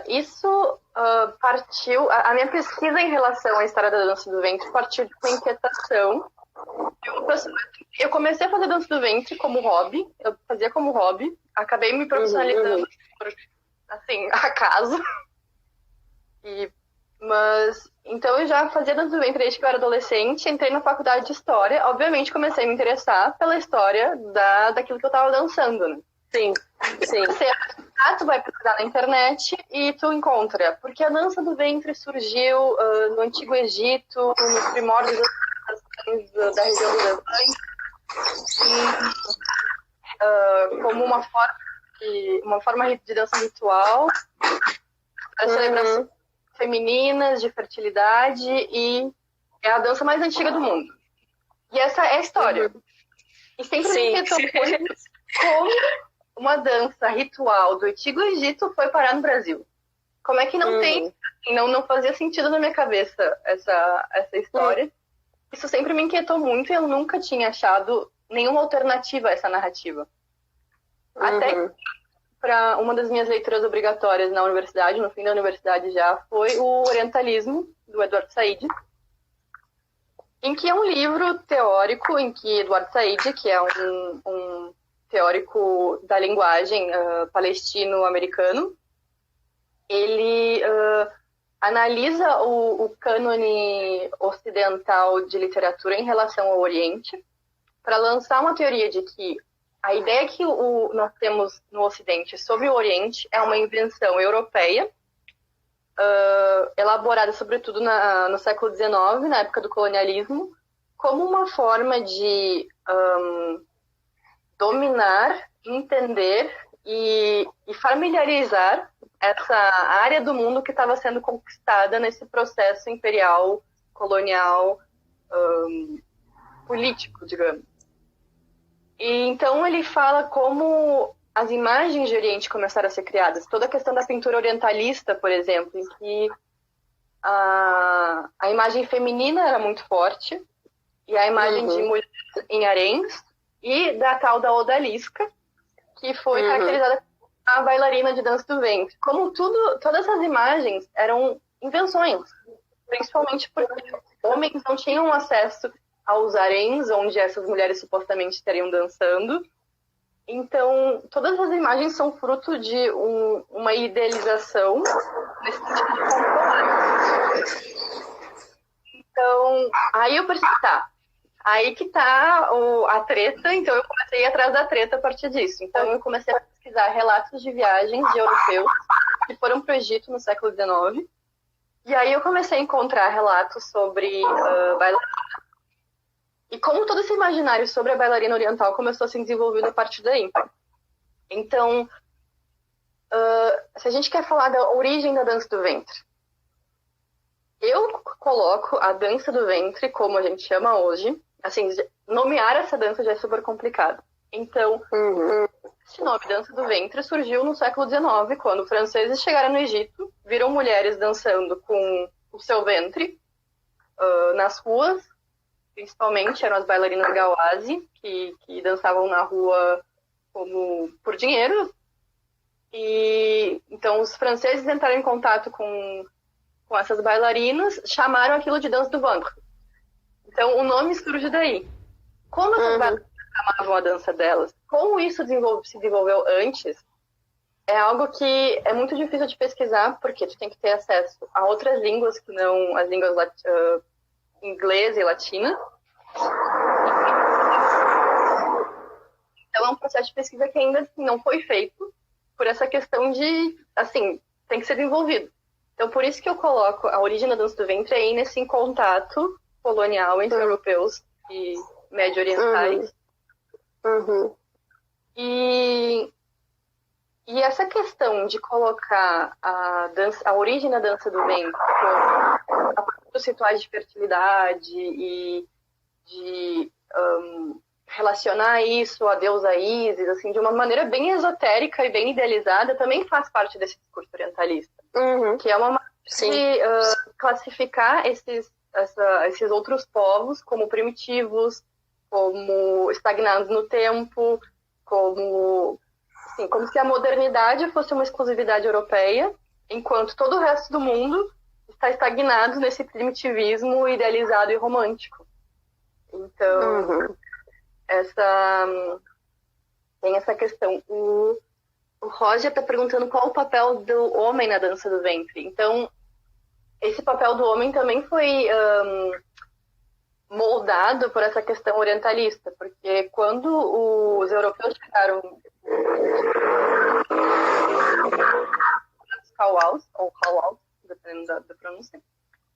Isso partiu... A minha pesquisa em relação à história da dança do ventre partiu de uma inquietação. Eu comecei a fazer dança do ventre como hobby. Eu fazia como hobby. Acabei me profissionalizando por, assim, acaso. Mas, então eu já fazia dança do ventre desde que eu era adolescente. Entrei na faculdade de História. Obviamente comecei a me interessar pela história daquilo que eu estava dançando, né? Sim. Tu vai procurar na internet e tu encontra. Porque a dança do ventre surgiu no Antigo Egito, nos primórdios da região do Levante, como uma forma de dança ritual para celebrações femininas, de fertilidade, e é a dança mais antiga do mundo. E essa é a história. E sempre me inquietou muito como uma dança ritual do Antigo Egito foi parar no Brasil. Como é que não tem... Não fazia sentido na minha cabeça essa história. Isso sempre me inquietou muito e eu nunca tinha achado nenhuma alternativa a essa narrativa. Até para uma das minhas leituras obrigatórias na universidade, no fim da universidade já, foi o Orientalismo, do Edward Said, em que é um livro teórico em que Edward Said, que é um teórico da linguagem palestino-americano, ele analisa o cânone ocidental de literatura em relação ao Oriente para lançar uma teoria de que a ideia que nós temos no Ocidente sobre o Oriente é uma invenção europeia, elaborada sobretudo no século XIX, na época do colonialismo, como uma forma de dominar, entender e familiarizar essa área do mundo que estava sendo conquistada nesse processo imperial, colonial, político, digamos. E então ele fala como as imagens de Oriente começaram a ser criadas. Toda a questão da pintura orientalista, por exemplo, em que a imagem feminina era muito forte, e a imagem de mulheres em haréns, e da tal da odalisca, que foi caracterizada como a bailarina de dança do ventre. Como todas essas imagens eram invenções, principalmente porque homens não tinham acesso aos haréns, onde essas mulheres supostamente estariam dançando. Então, todas as imagens são fruto de uma idealização nesse sentido de controlar. Então, aí eu percebi, aí que tá a treta, então eu comecei a ir atrás da treta a partir disso. Então eu comecei a pesquisar relatos de viagens de europeus que foram para o Egito no século XIX. E aí eu comecei a encontrar relatos sobre bailarina. E como todo esse imaginário sobre a bailarina oriental começou a se desenvolver a partir daí. Então, se a gente quer falar da origem da dança do ventre, eu coloco a dança do ventre, como a gente chama hoje, assim, nomear essa dança já é super complicado. Então, esse nome, dança do ventre, surgiu no século XIX, quando franceses chegaram no Egito, viram mulheres dançando com o seu ventre nas ruas, principalmente eram as bailarinas Gawazi, que dançavam na rua como por dinheiro. E então os franceses entraram em contato com essas bailarinas, chamaram aquilo de dança do ventre. Então o nome surge daí. Como essas bailarinas amavam a dança delas, como isso se desenvolveu antes, é algo que é muito difícil de pesquisar, porque tu tem que ter acesso a outras línguas que não as línguas inglesa e latina. Então é um processo de pesquisa que ainda não foi feito por essa questão de, assim, tem que ser desenvolvido. Então por isso que eu coloco a origem da dança do ventre aí nesse contato colonial entre europeus e médio-orientais. E essa questão de colocar a origem da dança do ventre a partir dos rituais de fertilidade e de relacionar isso à deusa Ísis, assim, de uma maneira bem esotérica e bem idealizada, também faz parte desse discurso orientalista. Que é uma maneira de classificar esses outros povos como primitivos, como estagnados no tempo, como se a modernidade fosse uma exclusividade europeia enquanto todo o resto do mundo está estagnado nesse primitivismo idealizado e romântico. Então, tem essa questão. O Roger está perguntando qual o papel do homem na dança do ventre. Então, esse papel do homem também foi moldado por essa questão orientalista, porque quando os europeus chegaram, os Kauaus, ou Kauaus, dependendo da pronúncia,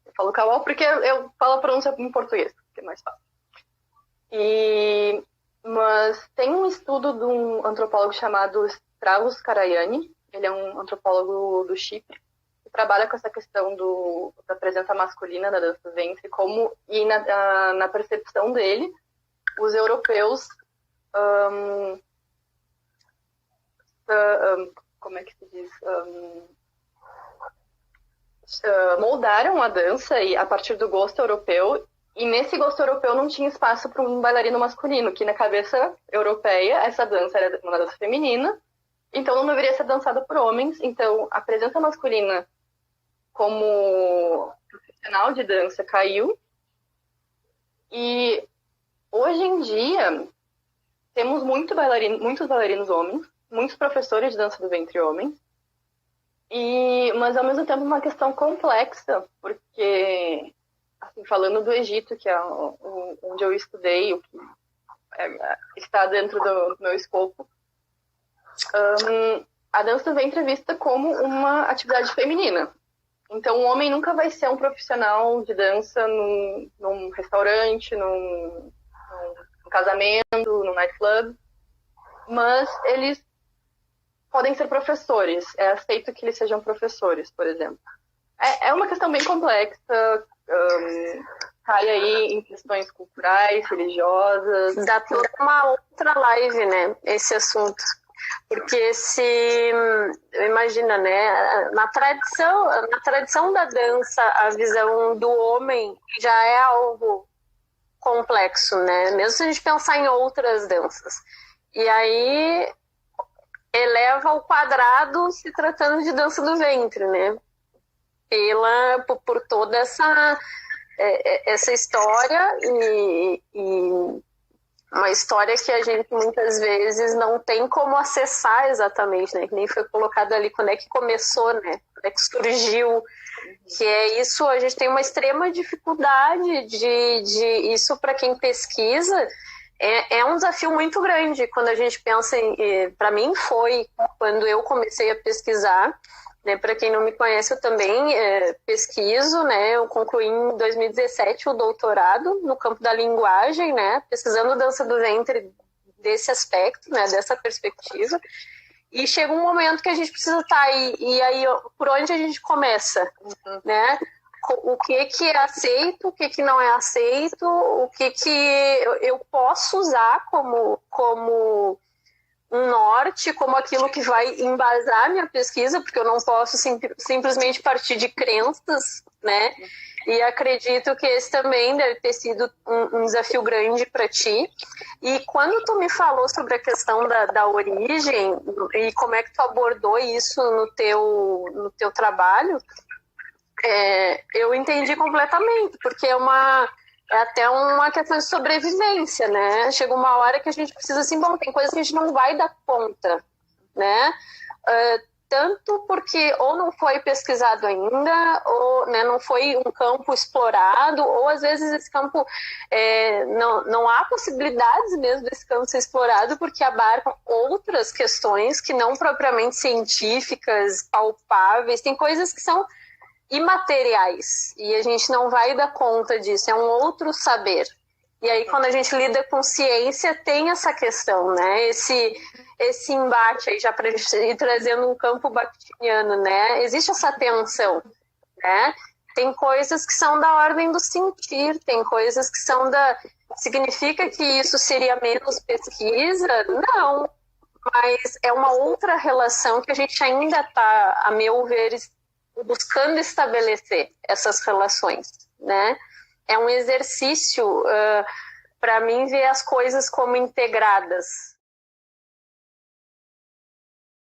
eu falo Kauau porque eu falo a pronúncia em português, que é mais fácil. Mas tem um estudo de um antropólogo chamado Stavros Karayiannis, ele é um antropólogo do Chipre, que trabalha com essa questão da presença masculina da dança do ventre, e na percepção dele, os europeus como é que se diz? Moldaram a dança a partir do gosto europeu, e nesse gosto europeu não tinha espaço para um bailarino masculino, que na cabeça europeia essa dança era uma dança feminina, então não deveria ser dançada por homens. Então a presença masculina como profissional de dança caiu, e hoje em dia temos muitos bailarinos homens, muitos professores de dança do ventre homens, mas ao mesmo tempo uma questão complexa, porque assim, falando do Egito, que é onde eu estudei, o que está dentro do meu escopo, a dança do ventre é vista como uma atividade feminina. Então, o homem nunca vai ser um profissional de dança num restaurante, num casamento, num nightclub, mas eles podem ser professores. É aceito que eles sejam professores, por exemplo. É uma questão bem complexa, cai aí em questões culturais, religiosas. Dá toda uma outra live, né, esse assunto. Porque imagina, né, na tradição da dança, a visão do homem já é algo complexo, né, mesmo se a gente pensar em outras danças. E aí eleva ao quadrado se tratando de dança do ventre, né, por toda essa história e uma história que a gente muitas vezes não tem como acessar exatamente, né? Que nem foi colocado ali quando é que começou, né? Quando é que surgiu, que é isso, a gente tem uma extrema dificuldade de isso para quem pesquisa, é um desafio muito grande quando a gente pensa para mim foi quando eu comecei a pesquisar, né? Para quem não me conhece, eu também pesquiso, né? Eu concluí em 2017 o doutorado no campo da linguagem, né? Pesquisando dança do ventre desse aspecto, né? Dessa perspectiva. E chega um momento que a gente precisa estar aí. E aí, por onde a gente começa, né? O que é aceito, o que não é aceito, o que eu posso usar como um norte, como aquilo que vai embasar minha pesquisa, porque eu não posso simplesmente partir de crenças, né? E acredito que esse também deve ter sido um desafio grande para ti. E quando tu me falou sobre a questão da origem e como é que tu abordou isso no teu trabalho, eu entendi completamente, porque é até uma questão de sobrevivência, né? Chega uma hora que a gente precisa assim, bom, tem coisas que a gente não vai dar conta, né? Tanto porque ou não foi pesquisado ainda, ou, né, não foi um campo explorado, ou às vezes esse campo não há possibilidades mesmo desse campo ser explorado porque abarcam outras questões que não propriamente científicas, palpáveis, tem coisas que são imateriais, e a gente não vai dar conta disso, é um outro saber. E aí, quando a gente lida com ciência, tem essa questão, né? Esse embate aí, já para ir trazendo um campo bakhtiniano, né? Existe essa tensão, né? Tem coisas que são da ordem do sentir, tem coisas que são significa que isso seria menos pesquisa? Não, mas é uma outra relação que a gente ainda está, a meu ver, buscando estabelecer essas relações, né? É um exercício, para mim, ver as coisas como integradas,